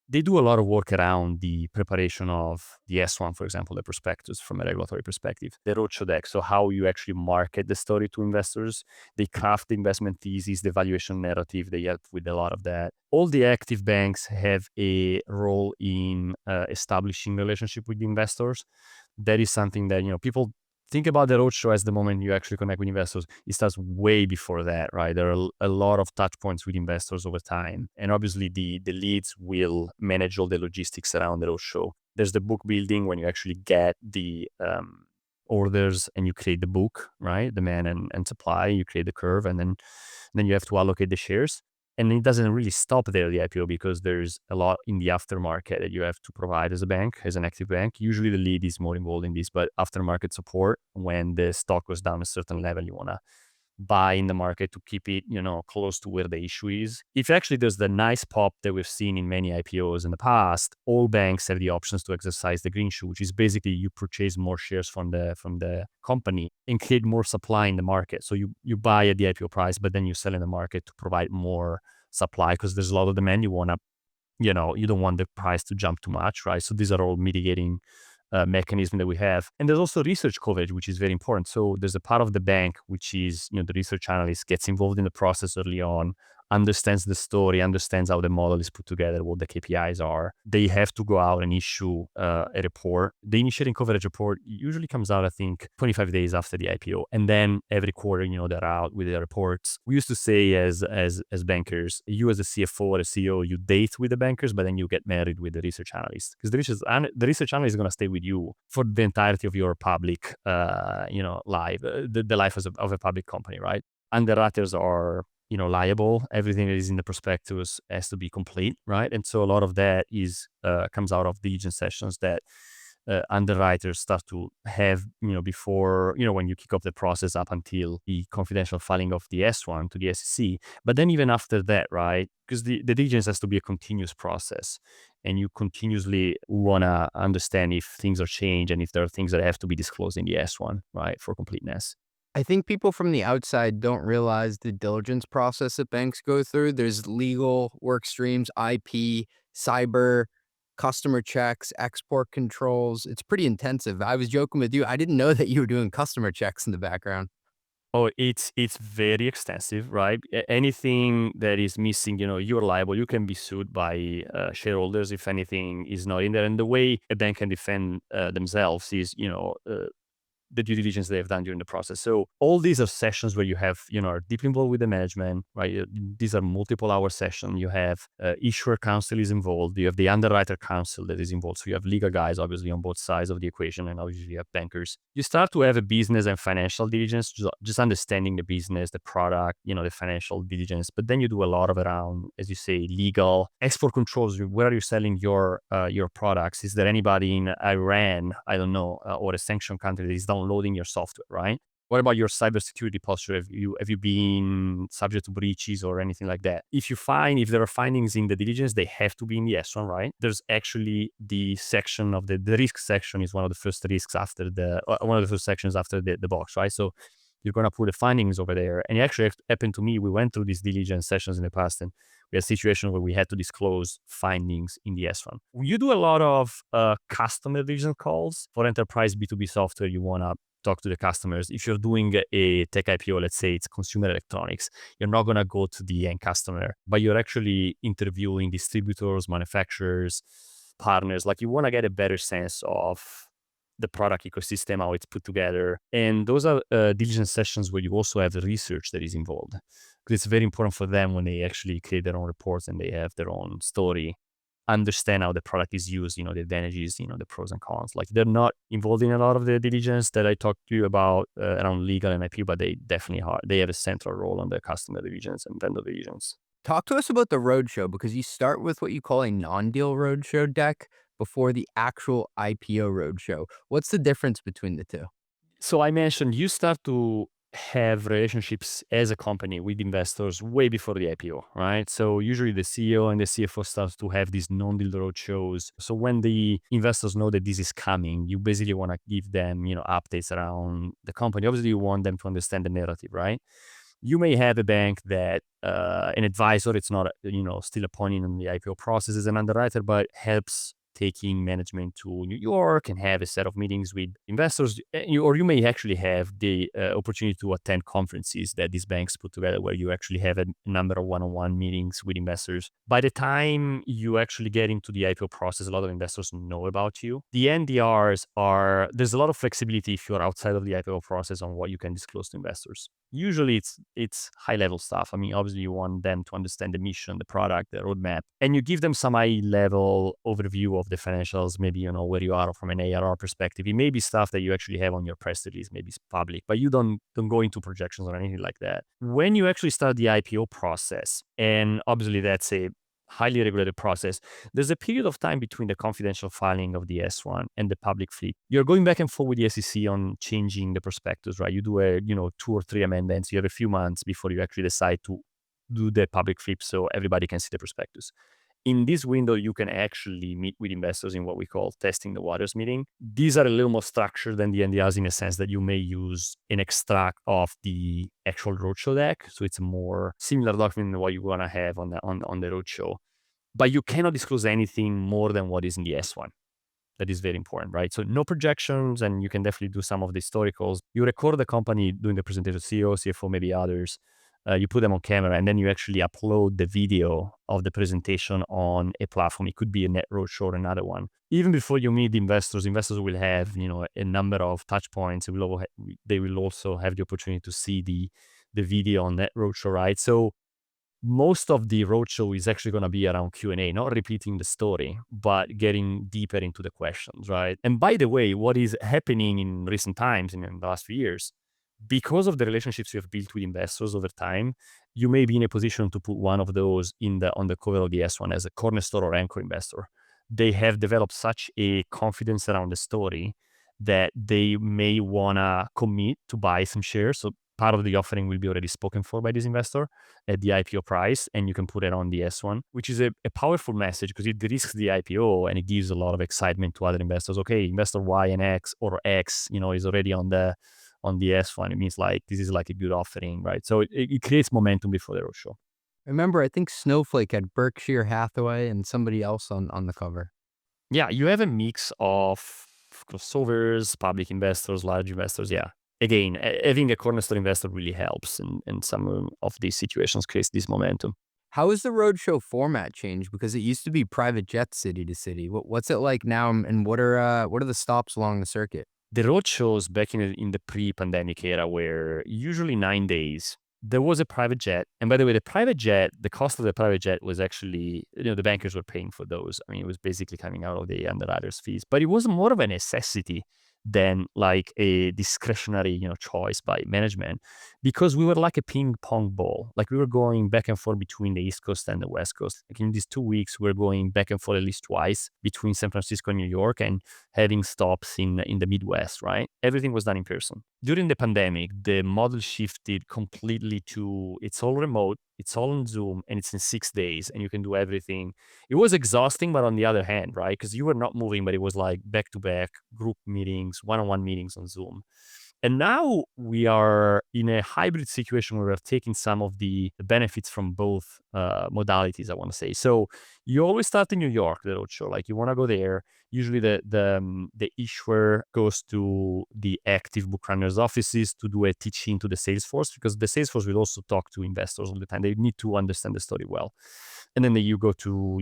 They do a lot of work around the preparation of the S1, for example, the prospectus from a regulatory perspective, the roadshow deck, so how you actually market the story to investors. They craft the investment thesis, the valuation narrative. They help with a lot of that. All the active banks have a role in establishing relationship with the investors. That is something that, people think about the roadshow as the moment you actually connect with investors. It starts way before that, right? There are a lot of touch points with investors over time. And obviously the leads will manage all the logistics around the roadshow. There's the book building when you actually get the orders and you create the book, right? Demand and supply, you create the curve, and then you have to allocate the shares. And it doesn't really stop there, the IPO, because there's a lot in the aftermarket that you have to provide as a bank, as an active bank. Usually the lead is more involved in this, but aftermarket support, when the stock goes down a certain level, you want to buy in the market to keep it, close to where the issue is. If actually there's the nice pop that we've seen in many IPOs in the past, all banks have the options to exercise the green shoe, which is basically you purchase more shares from the company and create more supply in the market. So you buy at the IPO price, but then you sell in the market to provide more supply, because there's a lot of demand. You want to, you don't want the price to jump too much, right? So these are all mitigating mechanism that we have. And there's also research coverage, which is very important. So there's a part of the bank, which is, the research analyst gets involved in the process early on, understands the story, understands how the model is put together, what the KPIs are. They have to go out and issue a report. The initiating coverage report usually comes out, I think, 25 days after the IPO. And then every quarter, they're out with their reports. We used to say as bankers, you as a CFO or a CEO, you date with the bankers, but then you get married with the research analyst. Because the research analyst is going to stay with you for the entirety of your public, life, the life of a public company, right? Underwriters are liable. Everything that is in the prospectus has to be complete, right? And so a lot of that is comes out of diligence sessions that underwriters start to have, before, when you kick off the process up until the confidential filing of the S1 to the SEC. But then even after that, right? Because the diligence has to be a continuous process, and you continuously want to understand if things are changed and if there are things that have to be disclosed in the S1, right, for completeness. I think people from the outside don't realize the diligence process that banks go through. There's legal work streams, IP, cyber, customer checks, export controls. It's pretty intensive. I was joking with you. I didn't know that you were doing customer checks in the background. Oh, it's very extensive, right? Anything that is missing, you're liable. You can be sued by shareholders if anything is not in there. And the way a bank can defend themselves is, the due diligence they've done during the process. So all these are sessions where you have, are deeply involved with the management, right? These are multiple hour sessions. You have issuer counsel is involved. You have the underwriter counsel that is involved. So you have legal guys, obviously, on both sides of the equation, and obviously you have bankers. You start to have a business and financial diligence, just understanding the business, the product, the financial diligence. But then you do a lot of around, as you say, legal, export controls. Where are you selling your products? Is there anybody in Iran, I don't know, or a sanctioned country that is downloading your software, right? What about your cybersecurity posture? Have you been subject to breaches or anything like that? If there are findings in the diligence, they have to be in the S1, right? There's actually the section of the risk section is one of the first risks after one of the first sections after the box, right? So you're going to put the findings over there. And it actually happened to me. We went through these diligence sessions in the past, and we had a situation where we had to disclose findings in the S1. You do a lot of customer diligence calls for enterprise B2B software. You want to talk to the customers. If you're doing a tech IPO, let's say it's consumer electronics, you're not going to go to the end customer, but you're actually interviewing distributors, manufacturers, partners. Like, you want to get a better sense of the product ecosystem, how it's put together. And those are diligence sessions where you also have the research that is involved. Because it's very important for them when they actually create their own reports and they have their own story, understand how the product is used, the advantages, the pros and cons. Like, they're not involved in a lot of the diligence that I talked to you about around legal and IP, but they definitely are. They have a central role on the customer diligence and vendor diligence. Talk to us about the roadshow, because you start with what you call a non-deal roadshow deck before the actual IPO roadshow. What's the difference between the two? So I mentioned you start to have relationships as a company with investors way before the IPO, right? So usually the CEO and the CFO starts to have these non-deal roadshows. So when the investors know that this is coming, you basically want to give them, updates around the company. Obviously, you want them to understand the narrative, right? You may have a bank that an advisor, it's not, still appointing in the IPO process as an underwriter, but helps taking management to New York and have a set of meetings with investors, or you may actually have the opportunity to attend conferences that these banks put together where you actually have a number of one-on-one meetings with investors. By the time you actually get into the IPO process, a lot of investors know about you. The NDRs there's a lot of flexibility if you're outside of the IPO process on what you can disclose to investors. Usually it's high-level stuff. I mean, obviously you want them to understand the mission, the product, the roadmap, and you give them some high-level overview of the financials, maybe, where you are from an ARR perspective. It may be stuff that you actually have on your press release, maybe it's public, but you don't go into projections or anything like that. When you actually start the IPO process, and obviously that's a highly regulated process, there's a period of time between the confidential filing of the S1 and the public flip. You're going back and forth with the SEC on changing the prospectus, right? You do 2 or 3 amendments. You have a few months before you actually decide to do the public flip so everybody can see the prospectus. In this window, you can actually meet with investors in what we call testing the waters meeting. These are a little more structured than the NDRs in a sense that you may use an extract of the actual roadshow deck. So it's a more similar document than what you want to have on the roadshow. But you cannot disclose anything more than what is in the S1. That is very important, right? So no projections, and you can definitely do some of the historicals. You record the company doing the presentation, CEO, CFO, maybe others. You put them on camera, and then you actually upload the video of the presentation on a platform. It could be a Net Roadshow or another one. Even before you meet the investors will have a number of touch points. They will also have the opportunity to see the video on Net Roadshow, right? So most of the roadshow is actually going to be around Q&A, not repeating the story, but getting deeper into the questions, right? And by the way, what is happening in recent times, in the last few years, because of the relationships you have built with investors over time, you may be in a position to put one of those on the cover of the S1 as a cornerstone or anchor investor. They have developed such a confidence around the story that they may want to commit to buy some shares. So part of the offering will be already spoken for by this investor at the IPO price, and you can put it on the S1, which is a powerful message because it de-risks the IPO and it gives a lot of excitement to other investors. Okay, investor Y and X or X, is already on the S1. It means like this is like a good offering, right? So it creates momentum before the roadshow. Remember, I think Snowflake had Berkshire Hathaway and somebody else on the cover. Yeah, you have a mix of crossovers, public investors, large investors. Yeah. Again, having a cornerstone investor really helps, and some of these situations creates this momentum. How has the roadshow format changed? Because it used to be private jets city to city. What's it like now, and what are the stops along the circuit? The roadshows back in the pre-pandemic era were usually 9 days. There was a private jet. And by the way, the cost of the private jet was actually, the bankers were paying for those. I mean, it was basically coming out of the underwriters' fees, but it was more of a necessity than like a discretionary, choice by management, because we were like a ping pong ball. Like we were going back and forth between the East Coast and the West Coast. Like in these 2 weeks, we were going back and forth at least twice between San Francisco and New York, and having stops in the Midwest, right? Everything was done in person. During the pandemic, the model shifted completely to it's all remote, it's all on Zoom, and it's in 6 days, and you can do everything. It was exhausting, but on the other hand, right? Because you were not moving, but it was like back-to-back group meetings, one-on-one meetings on Zoom. And now we are in a hybrid situation where we're taking some of the benefits from both modalities, I want to say. So you always start in New York, the roadshow. Like you want to go there. Usually the issuer goes to the active book runners' offices to do a teaching to the sales force, because the sales force will also talk to investors all the time. They need to understand the story well. And then you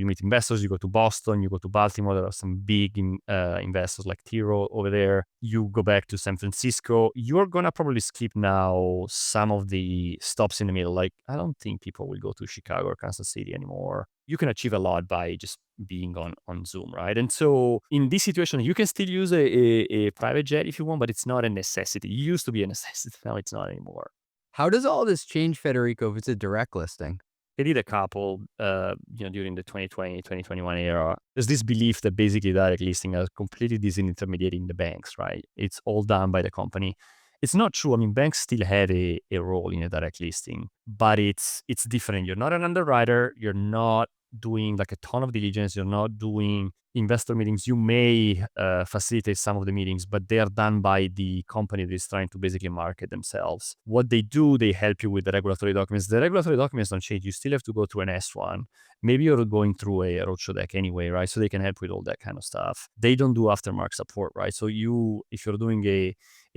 meet investors, you go to Boston, you go to Baltimore. There are some big investors like Tiro over there. You go back to San Francisco. You're going to probably skip now some of the stops in the middle. Like, I don't think people will go to Chicago or Kansas City anymore. You can achieve a lot by just being on Zoom, right? And so in this situation, you can still use a private jet if you want, but it's not a necessity. It used to be a necessity. Now it's not anymore. How does all this change, Federico, if it's a direct listing? They did a couple, during the 2020, 2021 era. There's this belief that basically direct listing is completely disintermediating the banks, right? It's all done by the company. It's not true. I mean, banks still have a role in a direct listing, but it's different. You're not an underwriter. You're not doing like a ton of diligence. You're not doing investor meetings. You may facilitate some of the meetings, but they are done by the company that is trying to basically market themselves. What they do, they help you with the regulatory documents. The regulatory documents don't change. You still have to go through an S1. Maybe you're going through a roadshow deck anyway, right? So they can help with all that kind of stuff. They don't do aftermarket support, right? So if you're doing a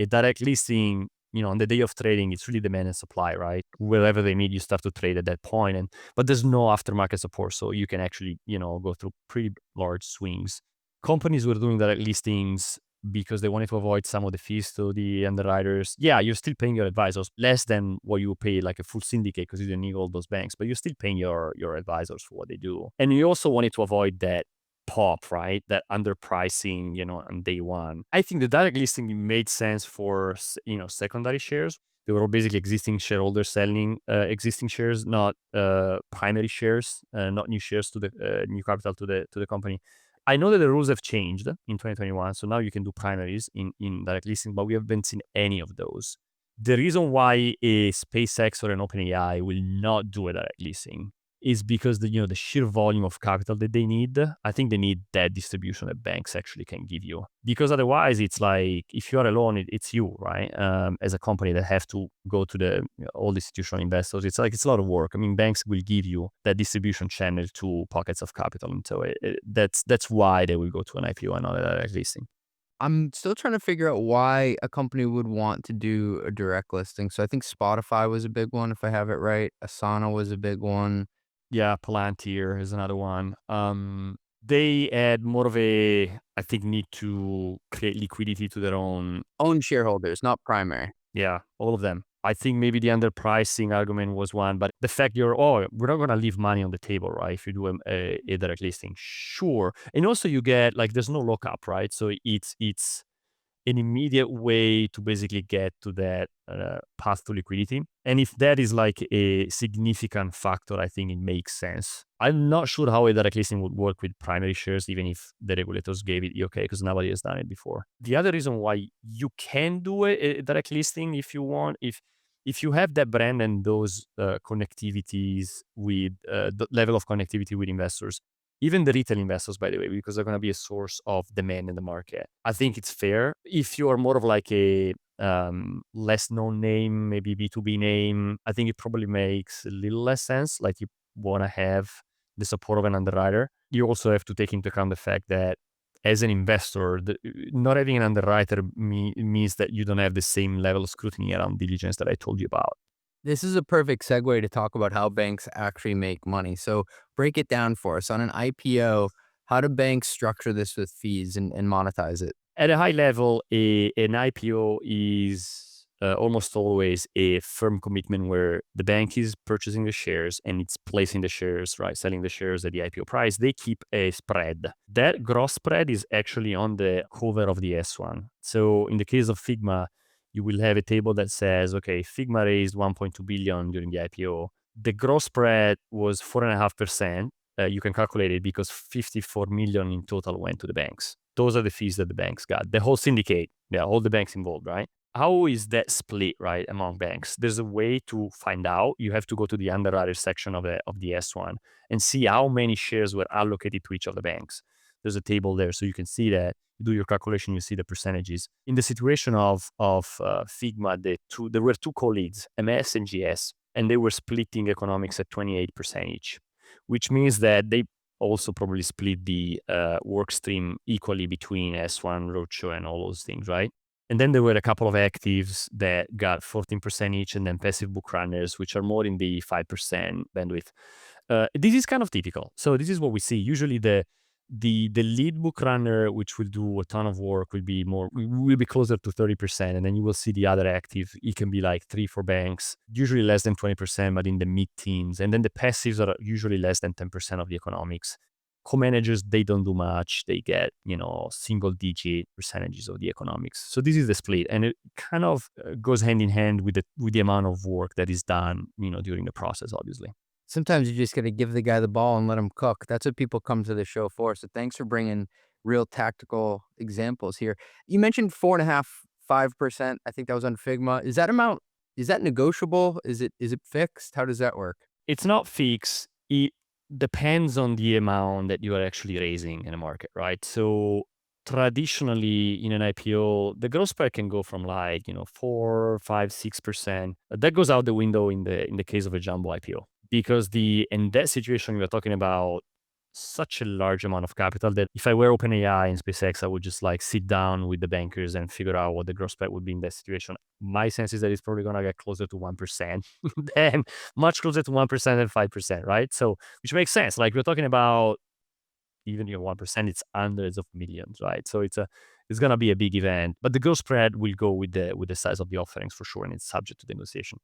direct listing, on the day of trading, it's really demand and supply, right? Wherever they meet, you start to trade at that point. But there's no aftermarket support, so you can actually, go through pretty large swings. Companies were doing direct listings because they wanted to avoid some of the fees to the underwriters. Yeah, you're still paying your advisors less than what you pay like a full syndicate, because you don't need all those banks, but you're still paying your advisors for what they do. And you also wanted to avoid that pop, right? That underpricing, on day one. I think the direct listing made sense for, secondary shares. They were all basically existing shareholders selling existing shares, not primary shares, not new shares to the new capital to the company. I know that the rules have changed in 2021, so now you can do primaries in direct listing, but we haven't seen any of those. The reason why a SpaceX or an OpenAI will not do a direct listing is because the sheer volume of capital that they need. I think they need that distribution that banks actually can give you, because otherwise it's like if you are alone, it's you, right? As a company that have to go to the all the institutional investors. It's a lot of work. I mean, banks will give you that distribution channel to pockets of capital, and so that's why they will go to an IPO and not a direct listing. I'm still trying to figure out why a company would want to do a direct listing. So I think Spotify was a big one, if I have it right. Asana was a big one. Yeah, Palantir is another one. They add more of a, I think, need to create liquidity to their own. Own shareholders, not primary. Yeah, all of them. I think maybe the underpricing argument was one, but the fact we're not going to leave money on the table, right? If you do a direct listing, sure. And also you get, like, there's no lockup, right? So it's an immediate way to basically get to that path to liquidity. And if that is like a significant factor, I think it makes sense. I'm not sure how a direct listing would work with primary shares, even if the regulators gave it okay, because nobody has done it before. The other reason why you can do a direct listing if you want, if you have that brand and those connectivities with the level of connectivity with investors, even the retail investors, by the way, because they're going to be a source of demand in the market. I think it's fair. If you are more of like a less known name, maybe B2B name, I think it probably makes a little less sense. Like you want to have the support of an underwriter. You also have to take into account the fact that as an investor, not having an underwriter means that you don't have the same level of scrutiny around diligence that I told you about. This is a perfect segue to talk about how banks actually make money. So break it down for us. On an IPO, how do banks structure this with fees and monetize it? At a high level, an IPO is almost always a firm commitment where the bank is purchasing the shares and it's placing the shares, right, selling the shares at the IPO price. They keep a spread. That gross spread is actually on the cover of the S1. So in the case of Figma, you will have a table that says, okay, Figma raised 1.2 billion during the IPO. The gross spread was 4.5%. You can calculate it because 54 million in total went to the banks. Those are the fees that the banks got. The whole syndicate, all the banks involved, right? How is that split, right, among banks? There's a way to find out. You have to go to the underwriter section of the S1 and see how many shares were allocated to each of the banks. There's a table there, so you can see that. You do your calculation, you see the percentages. In the situation of Figma, there were two co-leads, MS and GS, and they were splitting economics at 28% each, which means that they also probably split the work stream equally between S1, Roadshow, and all those things, right? And then there were a couple of actives that got 14% each, and then passive book runners, which are more in the 5% bandwidth. This is kind of typical. So this is what we see. Usually the lead book runner, which will do a ton of work, will be closer to 30%. And then you will see the other active. It can be like 3-4 banks, usually less than 20%, but in the mid-teens. And then the passives are usually less than 10% of the economics. Co-managers, they don't do much. They get, single-digit percentages of the economics. So this is the split, and it kind of goes hand in hand with the amount of work that is done, during the process, obviously. Sometimes you just got to give the guy the ball and let him cook. That's what people come to the show for. So thanks for bringing real tactical examples here. You mentioned 4.5%, 5%. I think that was on Figma. Is that negotiable? Is it fixed? How does that work? It's not fixed. It depends on the amount that you are actually raising in a market, right? So traditionally in an IPO, the growth spread can go from 4, 5, 6%. That goes out the window in the case of a jumbo IPO, because in that situation we're talking about such a large amount of capital that if I were OpenAI and SpaceX, I would just sit down with the bankers and figure out what the growth spread would be in that situation. My sense is that it's probably going to get closer to 1% and much closer to 1% than 5%, right? So, which makes sense. We're talking about even 1%, it's hundreds of millions, right? So it's going to be a big event, but the growth spread will go with the size of the offerings for sure, and it's subject to negotiation.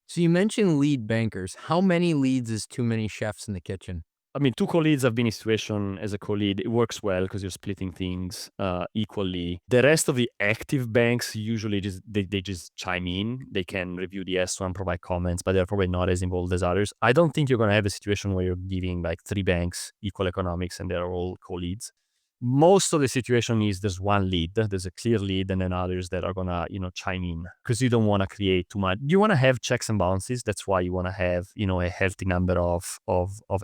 So you mentioned lead bankers. How many leads is too many chefs in the kitchen? I mean, 2 co-leads have been in situation as a co-lead. It works well because you're splitting things equally. The rest of the active banks usually they just chime in. They can review the S1, provide comments, but they're probably not as involved as others. I don't think you're going to have a situation where you're giving 3 banks equal economics and they're all co-leads. Most of the situation is there's one lead, there's a clear lead, and then others that are gonna, chime in, because you don't want to create too much. You want to have checks and balances. That's why you want to have, a healthy number of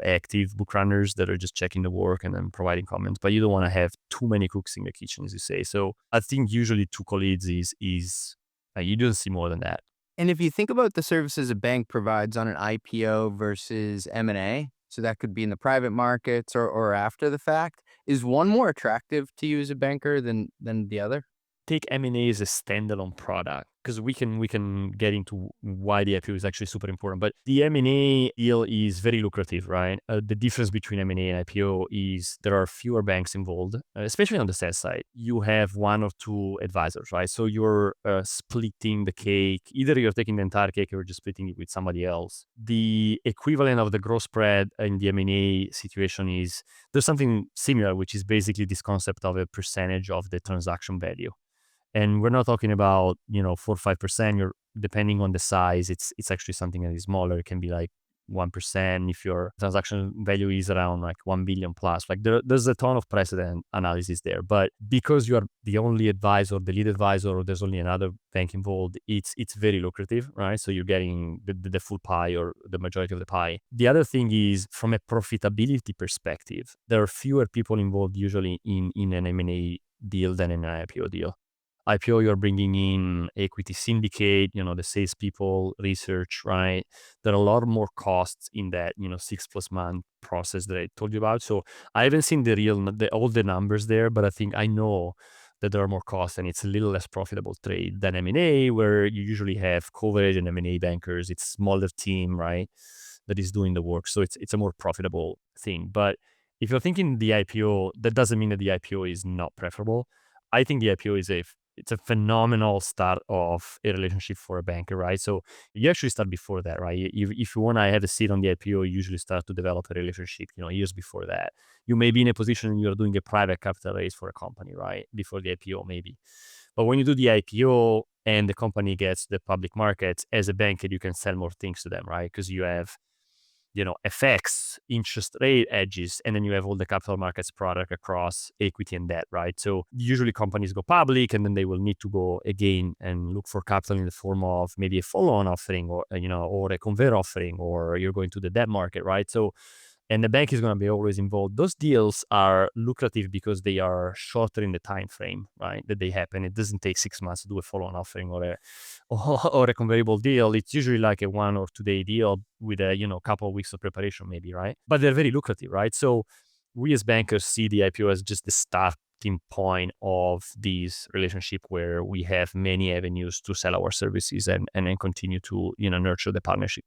active book runners that are just checking the work and then providing comments. But you don't want to have too many cooks in the kitchen, as you say. So I think usually 2 co-leads is you don't see more than that. And if you think about the services a bank provides on an IPO versus M&A, so that could be in the private markets or after the fact, is one more attractive to you as a banker than the other? Take M&A as a standalone product, because we can get into why the IPO is actually super important. But the M&A deal is very lucrative, right? The difference between M&A and IPO is there are fewer banks involved, especially on the sales side. You have 1 or 2 advisors, right? So you're splitting the cake. Either you're taking the entire cake or you're just splitting it with somebody else. The equivalent of the growth spread in the M&A situation is there's something similar, which is basically this concept of a percentage of the transaction value. And we're not talking about, 4 or 5%. You're depending on the size. It's actually something that is smaller. It can be 1% if your transaction value is around 1 billion plus. There's a ton of precedent analysis there. But because you are the only advisor, the lead advisor, or there's only another bank involved, it's very lucrative, right? So you're getting the full pie or the majority of the pie. The other thing is, from a profitability perspective, there are fewer people involved usually in an M&A deal than in an IPO deal. IPO, you're bringing in equity syndicate, the salespeople, research, right? There are a lot more costs in that, 6+ month process that I told you about. So I haven't seen all the numbers there, but I know that there are more costs and it's a little less profitable trade than M&A, where you usually have coverage and M&A bankers. It's a smaller team, right, that is doing the work. So it's a more profitable thing. But if you're thinking the IPO, that doesn't mean that the IPO is not preferable. I think the IPO it's a phenomenal start of a relationship for a banker, right? So you actually start before that, right? If you want to have a seat on the IPO, you usually start to develop a relationship, years before that. You may be in a position you're doing a private capital raise for a company, right? Before the IPO, maybe. But when you do the IPO and the company gets the public markets, as a banker, you can sell more things to them, right? Because you have FX, interest rate hedges, and then you have all the capital markets product across equity and debt, right? So usually companies go public, and then they will need to go again and look for capital in the form of maybe a follow-on offering, or or a convert offering, or you're going to the debt market, right? So, and the bank is going to be always involved. Those deals are lucrative because they are shorter in the time frame, right? That they happen. It doesn't take 6 months to do a follow-on offering or a or a convertible deal. It's usually like a 1 or 2 day deal with a couple of weeks of preparation, maybe, right? But they're very lucrative, right? So we as bankers see the IPO as just the starting point of this relationship where we have many avenues to sell our services and then continue to nurture the partnership.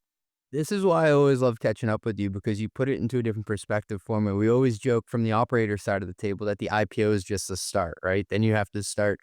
This is why I always love catching up with you, because you put it into a different perspective for me. We always joke from the operator side of the table that the IPO is just the start, right? Then you have to start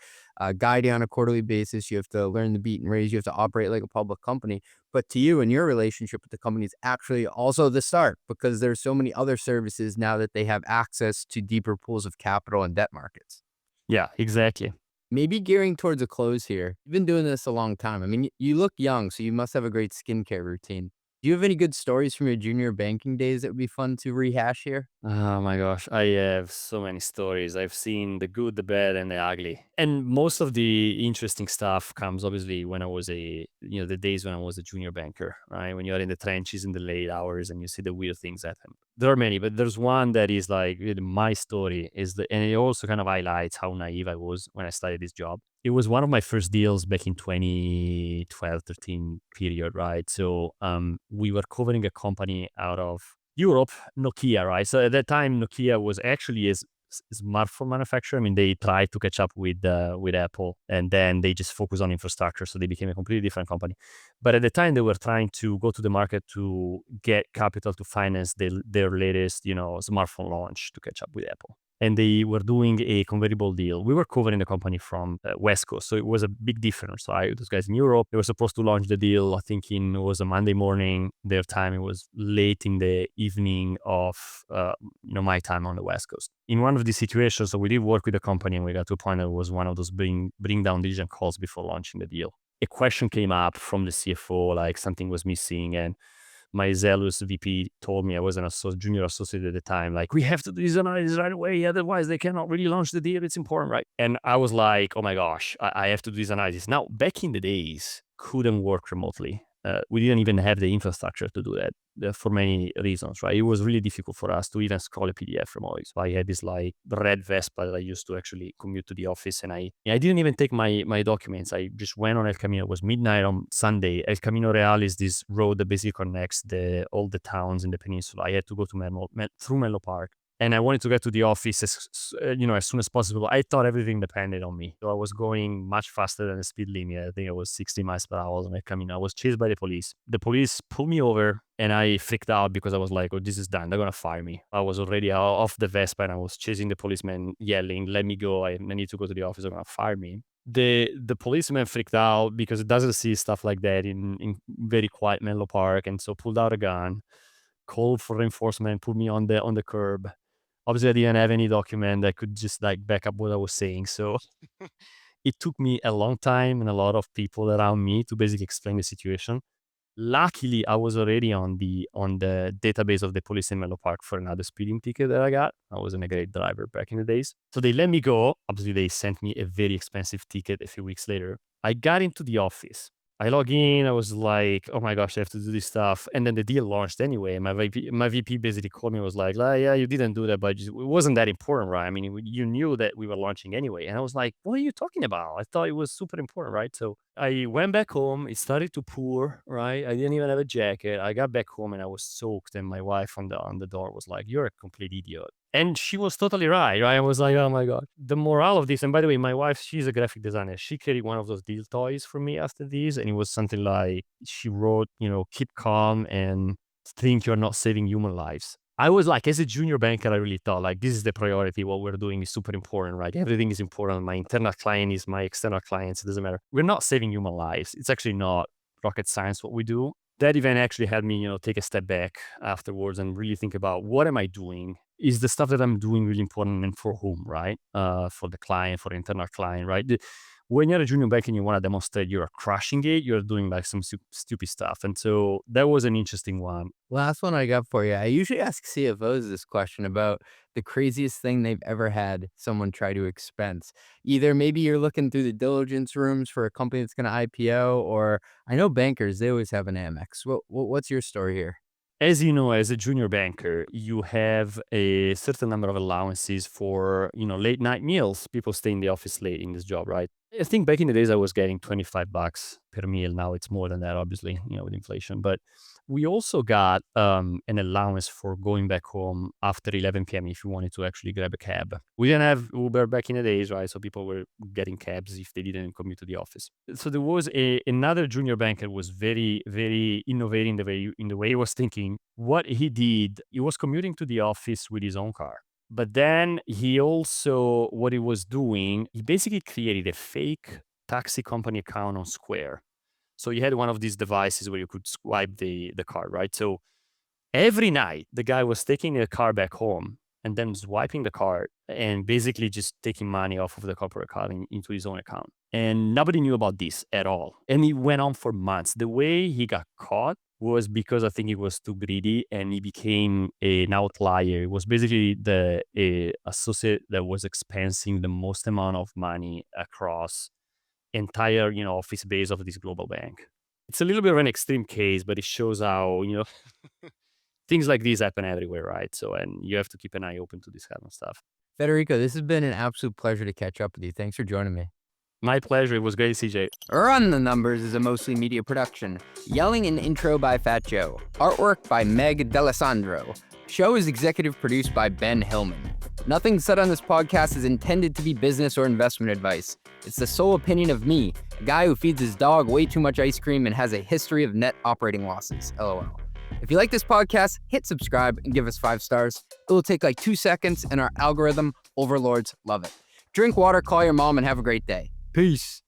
guiding on a quarterly basis. You have to learn the beat and raise. You have to operate like a public company. But to you and your relationship with the company is actually also the start, because there's so many other services now that they have access to deeper pools of capital and debt markets. Yeah, exactly. Maybe gearing towards a close here. You've been doing this a long time. I mean, you look young, so you must have a great skincare routine. Do you have any good stories from your junior banking days that would be fun to rehash here? Oh my gosh, I have so many stories. I've seen the good, the bad, and the ugly. And most of the interesting stuff comes obviously when I was the days when I was a junior banker, right? When you're in the trenches in the late hours and you see the weird things happen. There are many, but there's one that is like really my story and it also kind of highlights how naive I was when I started this job. It was one of my first deals back in 2012, 13 period, right? So we were covering a company out of Europe, Nokia, right? So at that time, Nokia was actually a smartphone manufacturer. I mean, they tried to catch up with Apple, and then they just focused on infrastructure. So they became a completely different company. But at the time, they were trying to go to the market to get capital to finance their latest, smartphone launch to catch up with Apple. And they were doing a convertible deal. We were covering the company from West Coast, so it was a big difference, right? Those guys in Europe, they were supposed to launch the deal, I think it was a Monday morning, their time. It was late in the evening of, my time on the West Coast. In one of these situations, so we did work with the company, and we got to a point that it was one of those bring down diligence calls before launching the deal. A question came up from the CFO, like something was missing, and my zealous VP told me, I was a junior associate at the time, like, we have to do this analysis right away, otherwise they cannot really launch the deal. It's important, right? And I was like, oh my gosh, I have to do this analysis. Now, back in the days, couldn't work remotely. We didn't even have the infrastructure to do that for many reasons, right? It was really difficult for us to even scroll a PDF remotely. So I had this like red Vespa that I used to actually commute to the office, and I didn't even take my documents. I just went on El Camino. It was midnight on Sunday. El Camino Real is this road that basically connects all the towns in the peninsula. I had to go to through Menlo Park. And I wanted to get to the office as soon as possible. I thought everything depended on me. So I was going much faster than the speed limit. I think it was 60 miles per hour on El Camino. I was chased by the police. The police pulled me over, and I freaked out because I was like, oh, this is done. They're going to fire me. I was already off the Vespa, and I was chasing the policeman, yelling, let me go. I need to go to the office. They're going to fire me. The policeman freaked out because it doesn't see stuff like that in very quiet Menlo Park, and so pulled out a gun, called for reinforcement, put me on the curb. Obviously, I didn't have any document that could just like back up what I was saying. So it took me a long time and a lot of people around me to basically explain the situation. Luckily, I was already on the database of the police in Menlo Park for another speeding ticket that I got. I wasn't a great driver back in the days. So they let me go. Obviously, they sent me a very expensive ticket a few weeks later. I got into the office. I log in, I was like, oh my gosh, I have to do this stuff. And then the deal launched anyway. My VP basically called me and was like, yeah, you didn't do that, but it wasn't that important, right? I mean, you knew that we were launching anyway. And I was like, what are you talking about? I thought it was super important, right? So I went back home. It started to pour, right? I didn't even have a jacket. I got back home and I was soaked. And my wife on the door was like, you're a complete idiot. And she was totally right? I was like, oh my God. The morale of this, and by the way, my wife, she's a graphic designer. She carried one of those deal toys for me after this. And it was something like, she wrote, keep calm and think you're not saving human lives. I was like, as a junior banker, I really thought like, this is the priority. What we're doing is super important, right? Everything is important. My internal client is my external clients. It doesn't matter. We're not saving human lives. It's actually not rocket science what we do. That event actually had me, take a step back afterwards and really think about what am I doing? Is the stuff that I'm doing really important and for whom, right? For the client, for the internal client, right? When you're a junior bank and you want to demonstrate you're crushing it, you're doing like some stupid stuff. And so that was an interesting one. Last one I got for you. I usually ask CFOs this question about the craziest thing they've ever had someone try to expense. Either maybe you're looking through the diligence rooms for a company that's going to IPO, or I know bankers, they always have an Amex. What's your story here? As you know, as a junior banker, you have a certain number of allowances for, late night meals. People stay in the office late in this job, right? I think back in the days I was getting $25 per meal. Now it's more than that, obviously, with inflation. But we also got an allowance for going back home after 11 p.m. if you wanted to actually grab a cab. We didn't have Uber back in the days, right? So people were getting cabs if they didn't commute to the office. So there was another junior banker was very, very innovating in the way he was thinking. What he did, he was commuting to the office with his own car. But then what he was doing, he basically created a fake taxi company account on Square. So you had one of these devices where you could swipe the card, right? So every night, the guy was taking the car back home and then swiping the card and basically just taking money off of the corporate card into his own account. And nobody knew about this at all. And it went on for months. The way he got caught was because I think he was too greedy and he became an outlier. It was basically the associate that was expensing the most amount of money across entire, office base of this global bank. It's a little bit of an extreme case, but it shows how, things like these happen everywhere, right? So, and you have to keep an eye open to this kind of stuff. Federico, this has been an absolute pleasure to catch up with you. Thanks for joining me. My pleasure. It was great, CJ. Run the Numbers is a mostly media production. Yelling and intro by Fat Joe. Artwork by Meg D'Alessandro. Show is executive produced by Ben Hillman. Nothing said on this podcast is intended to be business or investment advice. It's the sole opinion of me, a guy who feeds his dog way too much ice cream and has a history of net operating losses. LOL. If you like this podcast, hit subscribe and give us 5 stars. It will take like 2 seconds and our algorithm overlords love it. Drink water, call your mom, and have a great day. Peace.